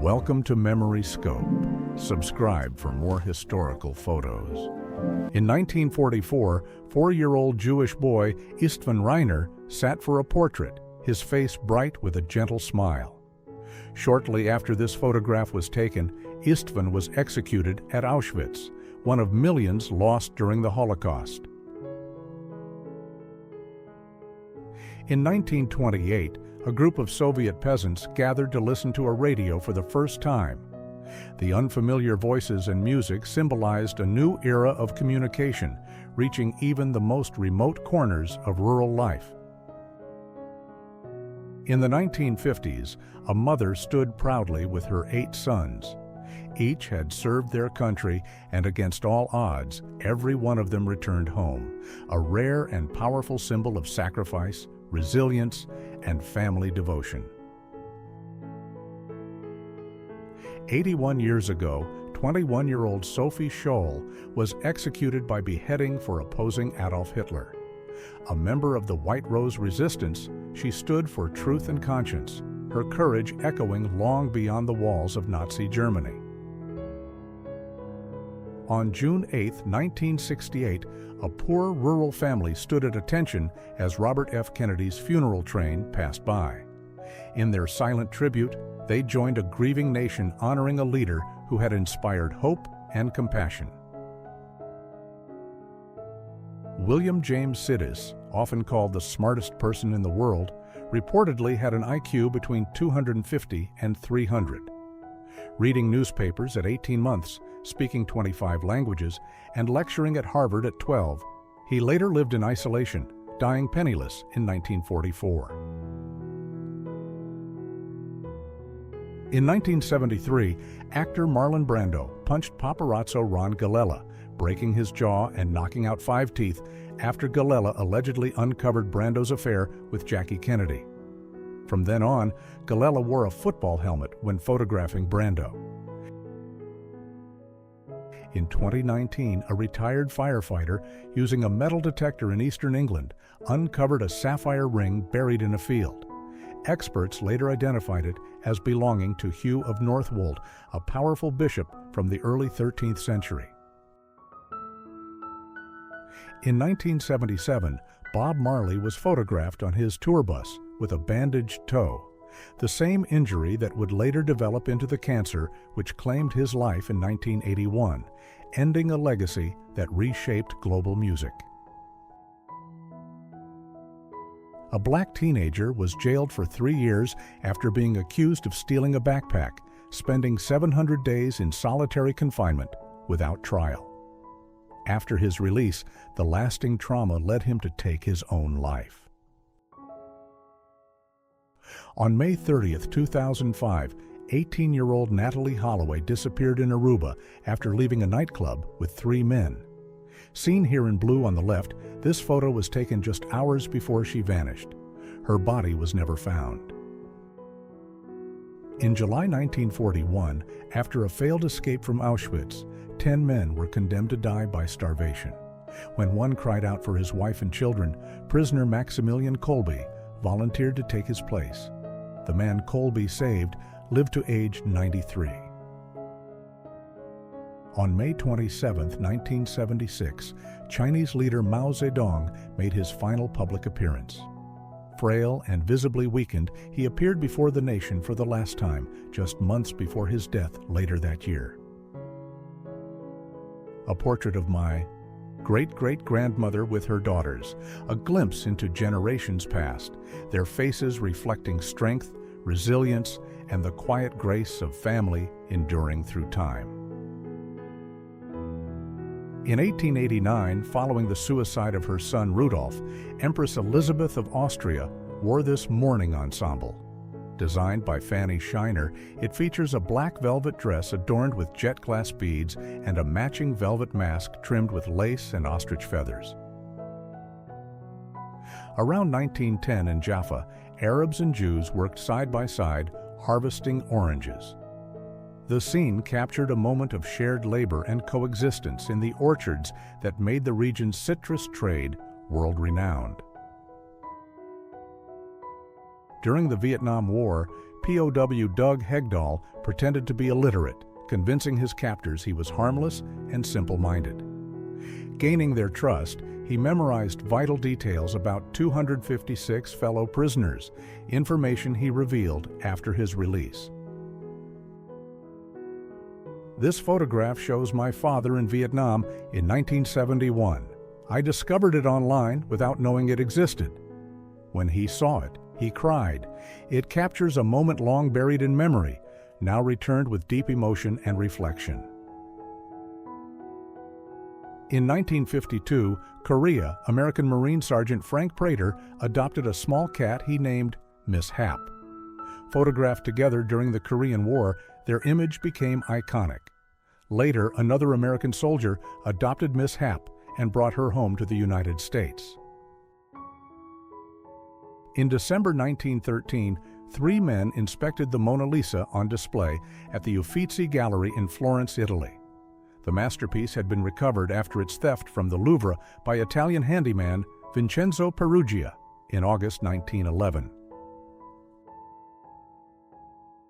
Welcome to Memory Scope. Subscribe for more historical photos. In 1944, 4-year-old Jewish boy Istvan Reiner sat for a portrait, his face bright with a gentle smile. Shortly after this photograph was taken, Istvan was executed at Auschwitz, one of millions lost during the Holocaust. In 1928, a group of Soviet peasants gathered to listen to a radio for the first time. The unfamiliar voices and music symbolized a new era of communication, reaching even the most remote corners of rural life. In the 1950s, a mother stood proudly with her 8 sons. Each had served their country, and against all odds, every one of them returned home, a rare and powerful symbol of sacrifice, resilience, and family devotion. 81 years ago, 21-year-old Sophie Scholl was executed by beheading for opposing Adolf Hitler. A member of the White Rose Resistance, she stood for truth and conscience, her courage echoing long beyond the walls of Nazi Germany. On June 8, 1968, a poor rural family stood at attention as Robert F. Kennedy's funeral train passed by. In their silent tribute, they joined a grieving nation honoring a leader who had inspired hope and compassion. William James Sidis, often called the smartest person in the world, reportedly had an IQ between 250 and 300. Reading newspapers at 18 months, speaking 25 languages, and lecturing at Harvard at 12, he later lived in isolation, dying penniless in 1944. In 1973, actor Marlon Brando punched paparazzo Ron Galella, breaking his jaw and knocking out 5 teeth after Galella allegedly uncovered Brando's affair with Jackie Kennedy. From then on, Galella wore a football helmet when photographing Brando. In 2019, a retired firefighter, using a metal detector in eastern England, uncovered a sapphire ring buried in a field. Experts later identified it as belonging to Hugh of Northwold, a powerful bishop from the early 13th century. In 1977, Bob Marley was photographed on his tour bus with a bandaged toe, the same injury that would later develop into the cancer which claimed his life in 1981, ending a legacy that reshaped global music. A black teenager was jailed for 3 years after being accused of stealing a backpack, spending 700 days in solitary confinement without trial. After his release, the lasting trauma led him to take his own life. On May 30, 2005, 18-year-old Natalie Holloway disappeared in Aruba after leaving a nightclub with 3 men. Seen here in blue on the left, this photo was taken just hours before she vanished. Her body was never found. In July 1941, after a failed escape from Auschwitz, 10 men were condemned to die by starvation. When one cried out for his wife and children, prisoner Maximilian Kolbe volunteered to take his place. The man Kolbe saved lived to age 93. On May 27, 1976, Chinese leader Mao Zedong made his final public appearance. Frail and visibly weakened, he appeared before the nation for the last time, just months before his death later that year. A portrait of my great-great-grandmother with her daughters, a glimpse into generations past, their faces reflecting strength, resilience, and the quiet grace of family enduring through time. In 1889, following the suicide of her son Rudolf, Empress Elizabeth of Austria wore this mourning ensemble. Designed by Fanny Shiner, it features a black velvet dress adorned with jet glass beads and a matching velvet mask trimmed with lace and ostrich feathers. Around 1910 in Jaffa, Arabs and Jews worked side by side, harvesting oranges. The scene captured a moment of shared labor and coexistence in the orchards that made the region's citrus trade world-renowned. During the Vietnam War, POW Doug Hegdahl pretended to be illiterate, convincing his captors he was harmless and simple-minded. Gaining their trust, he memorized vital details about 256 fellow prisoners, information he revealed after his release. This photograph shows my father in Vietnam in 1971. I discovered it online without knowing it existed. When he saw it, he cried. It captures a moment long buried in memory, now returned with deep emotion and reflection. In 1952, Korea, American Marine Sergeant Frank Prater adopted a small cat he named Miss Hap. Photographed together during the Korean War, their image became iconic. Later, another American soldier adopted Miss Hap and brought her home to the United States. In December 1913, 3 men inspected the Mona Lisa on display at the Uffizi Gallery in Florence, Italy. The masterpiece had been recovered after its theft from the Louvre by Italian handyman Vincenzo Peruggia in August 1911.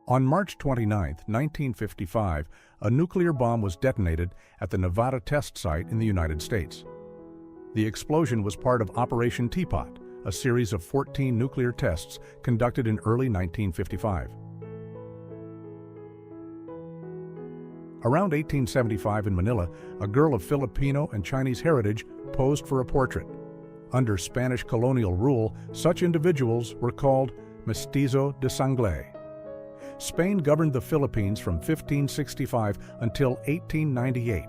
On March 29, 1955, a nuclear bomb was detonated at the Nevada test site in the United States. The explosion was part of Operation Teapot, a series of 14 nuclear tests conducted in early 1955. Around 1875 in Manila, a girl of Filipino and Chinese heritage posed for a portrait. Under Spanish colonial rule, such individuals were called mestizo de sangre. Spain governed the Philippines from 1565 until 1898.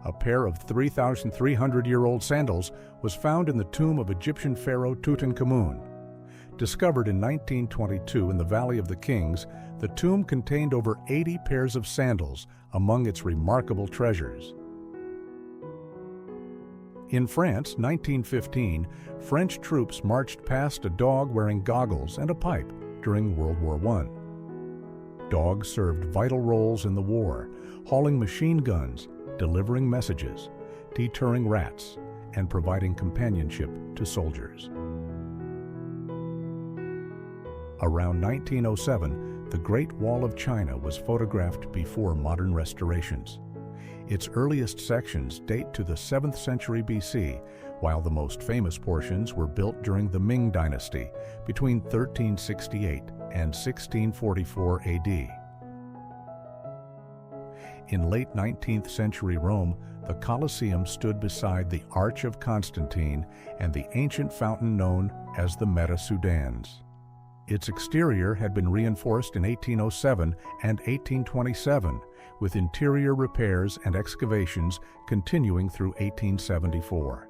A pair of 3,300-year-old sandals was found in the tomb of Egyptian pharaoh Tutankhamun. Discovered in 1922 in the Valley of the Kings, the tomb contained over 80 pairs of sandals among its remarkable treasures. In France, 1915, French troops marched past a dog wearing goggles and a pipe during World War I. Dogs served vital roles in the war, hauling machine guns, delivering messages, deterring rats, and providing companionship to soldiers. Around 1907, the Great Wall of China was photographed before modern restorations. Its earliest sections date to the 7th century BC, while the most famous portions were built during the Ming Dynasty between 1368 and 1644 AD. In late 19th century Rome, the Colosseum stood beside the Arch of Constantine and the ancient fountain known as the Meta Sudans. Its exterior had been reinforced in 1807 and 1827, with interior repairs and excavations continuing through 1874.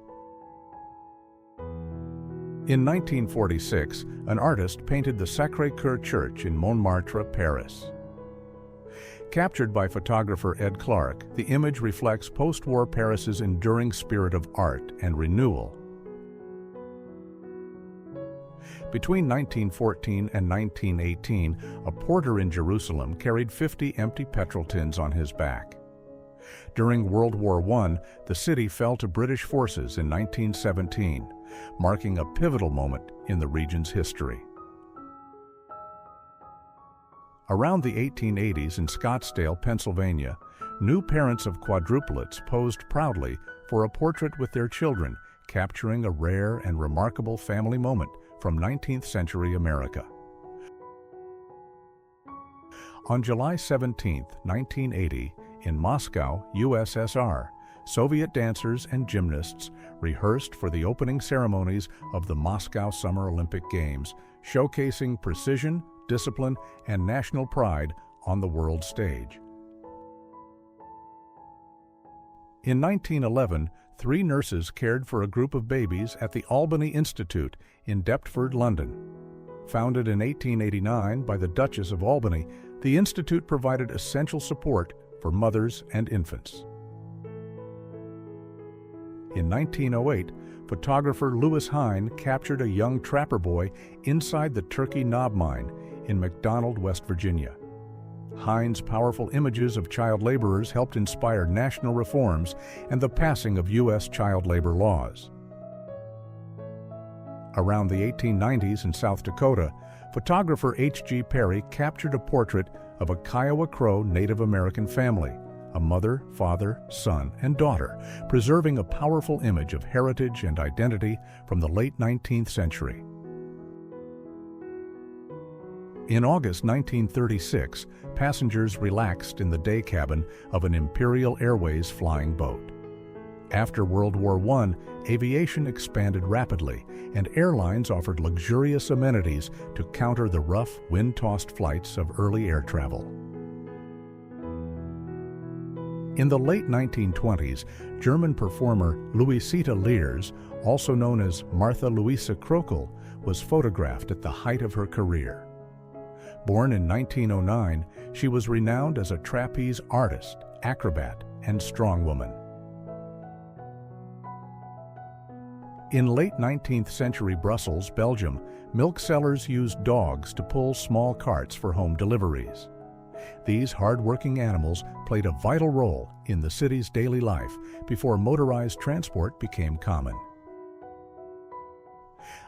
In 1946, an artist painted the Sacré-Cœur Church in Montmartre, Paris. Captured by photographer Ed Clark, the image reflects post-war Paris's enduring spirit of art and renewal. Between 1914 and 1918, a porter in Jerusalem carried 50 empty petrol tins on his back. During World War I, the city fell to British forces in 1917, marking a pivotal moment in the region's history. Around the 1880s in Scottsdale, Pennsylvania, new parents of quadruplets posed proudly for a portrait with their children, capturing a rare and remarkable family moment from 19th century America. On July 17, 1980, in Moscow, USSR, Soviet dancers and gymnasts rehearsed for the opening ceremonies of the Moscow Summer Olympic Games, showcasing precision, discipline, and national pride on the world stage. In 1911, 3 nurses cared for a group of babies at the Albany Institute in Deptford, London. Founded in 1889 by the Duchess of Albany, the institute provided essential support for mothers and infants. In 1908, photographer Lewis Hine captured a young trapper boy inside the Turkey Knob Mine in McDonald, West Virginia. Hine's powerful images of child laborers helped inspire national reforms and the passing of U.S. child labor laws. Around the 1890s in South Dakota, photographer H.G. Perry captured a portrait of a Kiowa Crow Native American family, a mother, father, son, and daughter, preserving a powerful image of heritage and identity from the late 19th century. In August 1936, passengers relaxed in the day cabin of an Imperial Airways flying boat. After World War I, aviation expanded rapidly, and airlines offered luxurious amenities to counter the rough, wind-tossed flights of early air travel. In the late 1920s, German performer Louisita Leers, also known as Martha Louisa Krokel, was photographed at the height of her career. Born in 1909, she was renowned as a trapeze artist, acrobat, and strongwoman. In late 19th century Brussels, Belgium, milk sellers used dogs to pull small carts for home deliveries. These hard-working animals played a vital role in the city's daily life before motorized transport became common.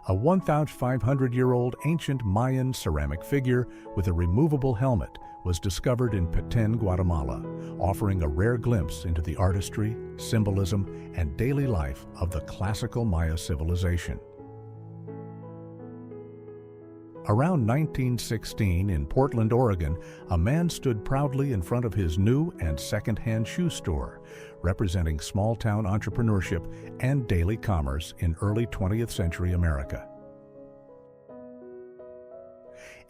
A 1,500-year-old ancient Mayan ceramic figure with a removable helmet was discovered in Petén, Guatemala, offering a rare glimpse into the artistry, symbolism, and daily life of the classical Maya civilization. Around 1916 in Portland, Oregon, a man stood proudly in front of his new and second-hand shoe store, representing small-town entrepreneurship and daily commerce in early 20th century America.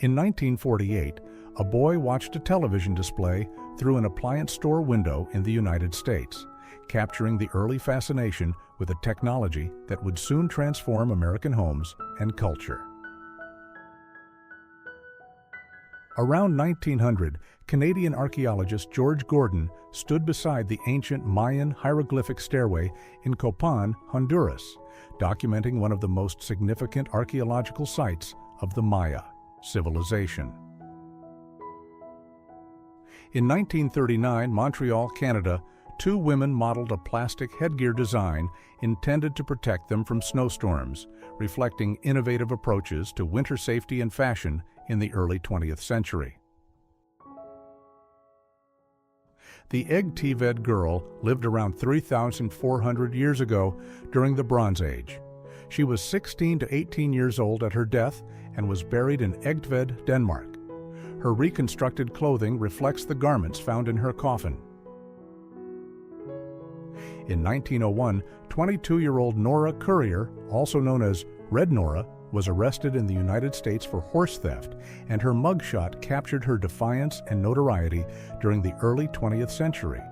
In 1948, a boy watched a television display through an appliance store window in the United States, capturing the early fascination with a technology that would soon transform American homes and culture. Around 1900, Canadian archaeologist George Gordon stood beside the ancient Mayan hieroglyphic stairway in Copan, Honduras, documenting one of the most significant archaeological sites of the Maya civilization. In 1939, Montreal, Canada, two women modeled a plastic headgear design intended to protect them from snowstorms, reflecting innovative approaches to winter safety and fashion in the early 20th century. The Egg-Tived girl lived around 3,400 years ago during the Bronze Age. She was 16 to 18 years old at her death and was buried in Egtved, Denmark. Her reconstructed clothing reflects the garments found in her coffin. In 1901, 22-year-old Nora Courier, also known as Red Nora, was arrested in the United States for horse theft, and her mugshot captured her defiance and notoriety during the early 20th century.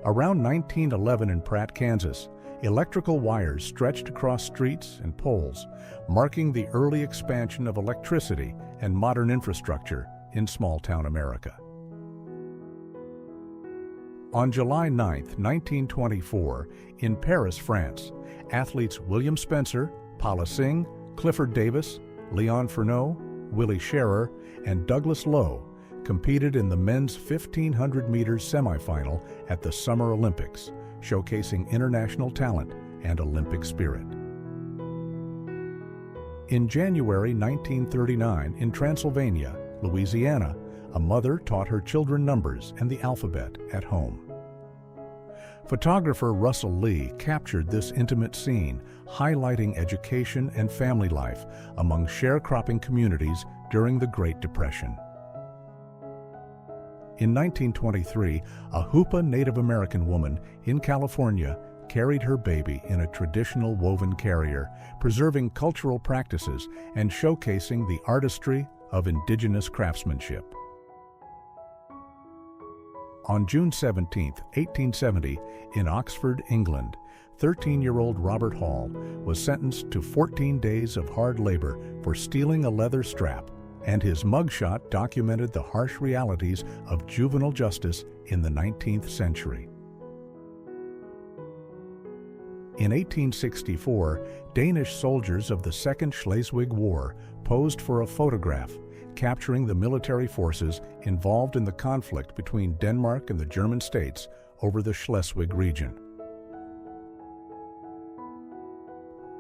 Around 1911 in Pratt, Kansas, electrical wires stretched across streets and poles, marking the early expansion of electricity and modern infrastructure in small-town America. On July 9, 1924, in Paris, France, athletes William Spencer, Paula Singh, Clifford Davis, Leon Furneaux, Willie Scherer, and Douglas Lowe competed in the men's 1,500 meters semifinal at the Summer Olympics, showcasing international talent and Olympic spirit. In January 1939, in Transylvania, Louisiana, a mother taught her children numbers and the alphabet at home. Photographer Russell Lee captured this intimate scene, highlighting education and family life among sharecropping communities during the Great Depression. In 1923, a Hoopa Native American woman in California carried her baby in a traditional woven carrier, preserving cultural practices and showcasing the artistry of indigenous craftsmanship. On June 17, 1870, in Oxford, England, 13-year-old Robert Hall was sentenced to 14 days of hard labor for stealing a leather strap, and his mugshot documented the harsh realities of juvenile justice in the 19th century. In 1864, Danish soldiers of the Second Schleswig War posed for a photograph capturing the military forces involved in the conflict between Denmark and the German states over the Schleswig region.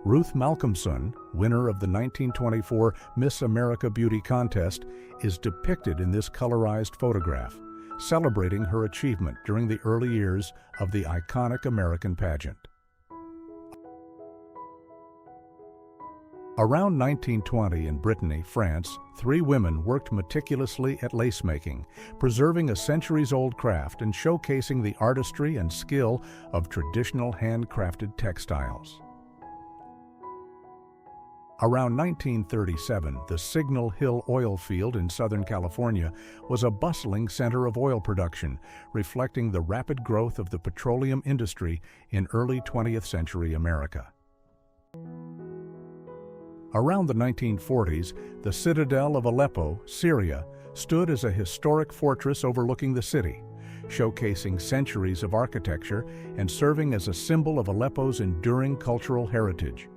Ruth Malcolmson, winner of the 1924 Miss America Beauty Contest, is depicted in this colorized photograph, celebrating her achievement during the early years of the iconic American pageant. Around 1920 in Brittany, France, 3 women worked meticulously at lace-making, preserving a centuries-old craft and showcasing the artistry and skill of traditional handcrafted textiles. Around 1937, the Signal Hill oil field in Southern California was a bustling center of oil production, reflecting the rapid growth of the petroleum industry in early 20th century America. Around the 1940s, the citadel of Aleppo, Syria, stood as a historic fortress overlooking the city, showcasing centuries of architecture and serving as a symbol of Aleppo's enduring cultural heritage.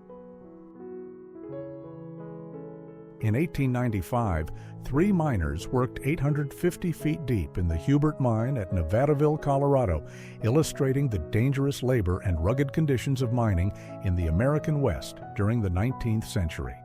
In 1895, 3 miners worked 850 feet deep in the Hubert Mine at Nevadaville, Colorado, illustrating the dangerous labor and rugged conditions of mining in the American West during the 19th century.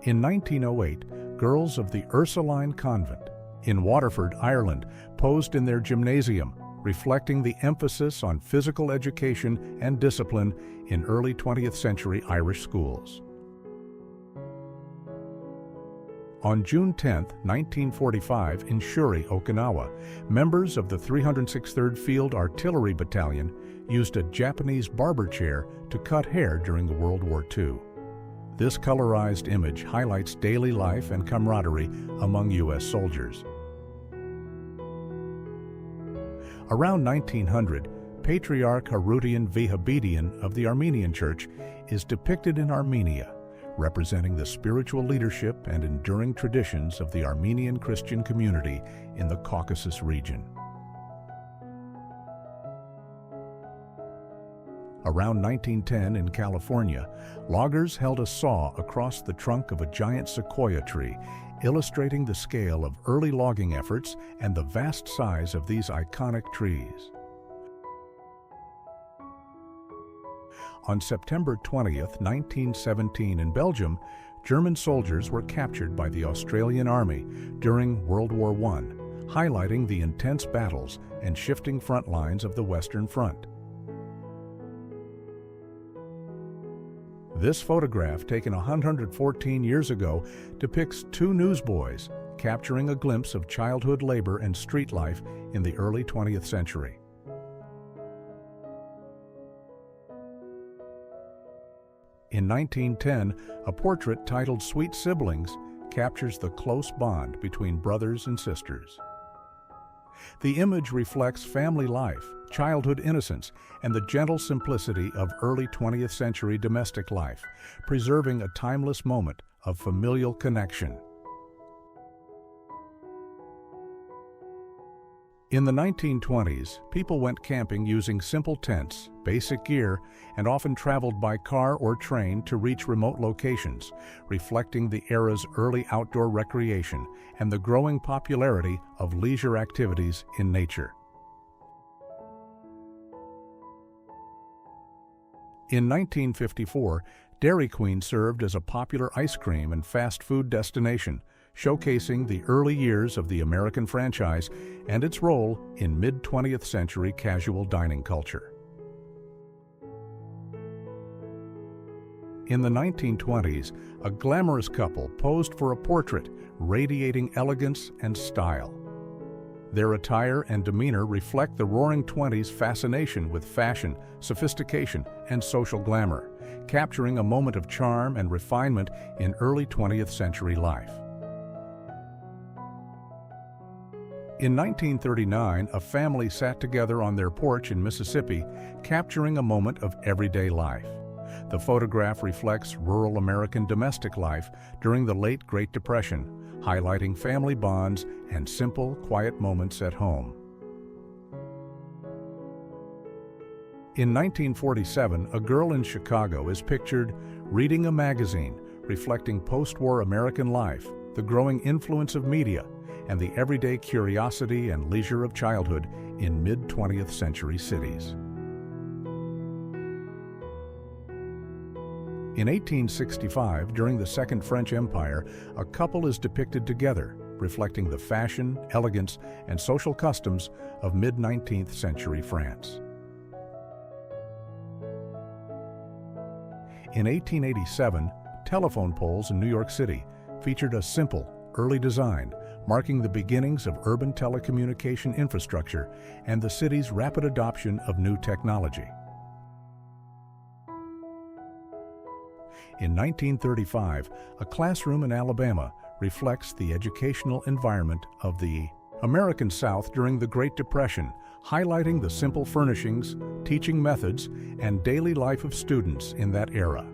In 1908, girls of the Ursuline Convent in Waterford, Ireland, posed in their gymnasium, reflecting the emphasis on physical education and discipline in early 20th century Irish schools. On June 10, 1945, in Shuri, Okinawa, members of the 363rd Field Artillery Battalion used a Japanese barber chair to cut hair during World War II. This colorized image highlights daily life and camaraderie among U.S. soldiers. Around 1900, Patriarch Harutian Vehibedian of the Armenian Church is depicted in Armenia, representing the spiritual leadership and enduring traditions of the Armenian Christian community in the Caucasus region. Around 1910 in California, loggers held a saw across the trunk of a giant sequoia tree, illustrating the scale of early logging efforts and the vast size of these iconic trees. On September 20, 1917 in Belgium, German soldiers were captured by the Australian Army during World War I, highlighting the intense battles and shifting front lines of the Western Front. This photograph, taken 114 years ago, depicts 2 newsboys capturing a glimpse of childhood labor and street life in the early 20th century. In 1910, a portrait titled Sweet Siblings captures the close bond between brothers and sisters. The image reflects family life, childhood innocence, and the gentle simplicity of early 20th century domestic life, preserving a timeless moment of familial connection. In the 1920s, people went camping using simple tents, basic gear, and often traveled by car or train to reach remote locations, reflecting the era's early outdoor recreation and the growing popularity of leisure activities in nature. In 1954, Dairy Queen served as a popular ice cream and fast food destination, showcasing the early years of the American franchise and its role in mid-20th century casual dining culture. In the 1920s, a glamorous couple posed for a portrait radiating elegance and style. Their attire and demeanor reflect the Roaring Twenties' fascination with fashion, sophistication, and social glamour, capturing a moment of charm and refinement in early 20th century life. In 1939, a family sat together on their porch in Mississippi, capturing a moment of everyday life. The photograph reflects rural American domestic life during the late Great Depression, highlighting family bonds and simple, quiet moments at home. In 1947, a girl in Chicago is pictured reading a magazine, reflecting post-war American life, the growing influence of media, and the everyday curiosity and leisure of childhood in mid-20th century cities. In 1865, during the Second French Empire, a couple is depicted together, reflecting the fashion, elegance, and social customs of mid-19th century France. In 1887, telephone poles in New York City featured a simple, early design, marking the beginnings of urban telecommunication infrastructure and the city's rapid adoption of new technology. In 1935, a classroom in Alabama reflects the educational environment of the American South during the Great Depression, highlighting the simple furnishings, teaching methods, and daily life of students in that era.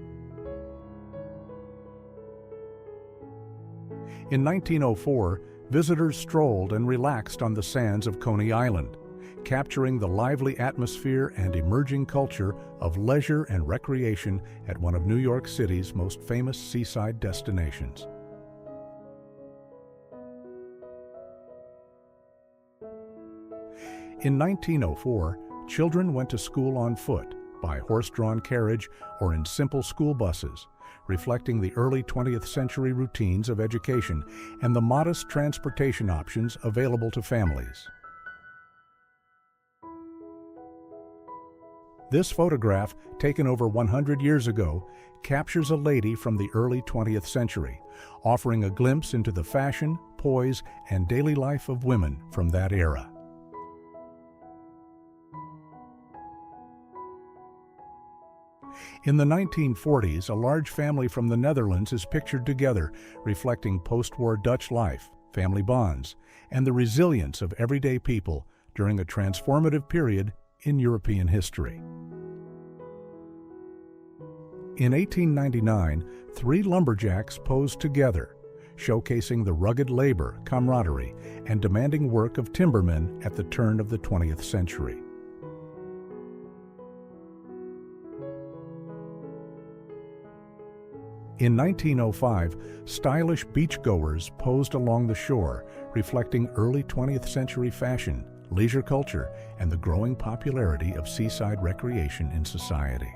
In 1904, visitors strolled and relaxed on the sands of Coney Island, capturing the lively atmosphere and emerging culture of leisure and recreation at one of New York City's most famous seaside destinations. In 1904, children went to school on foot, by horse-drawn carriage, or in simple school buses, reflecting the early 20th century routines of education and the modest transportation options available to families. This photograph, taken over 100 years ago, captures a lady from the early 20th century, offering a glimpse into the fashion, poise, and daily life of women from that era. In the 1940s, a large family from the Netherlands is pictured together, reflecting post-war Dutch life, family bonds, and the resilience of everyday people during a transformative period in European history. In 1899, three lumberjacks posed together, showcasing the rugged labor, camaraderie, and demanding work of timbermen at the turn of the 20th century. In 1905, stylish beachgoers posed along the shore, reflecting early 20th century fashion, leisure culture, and the growing popularity of seaside recreation in society.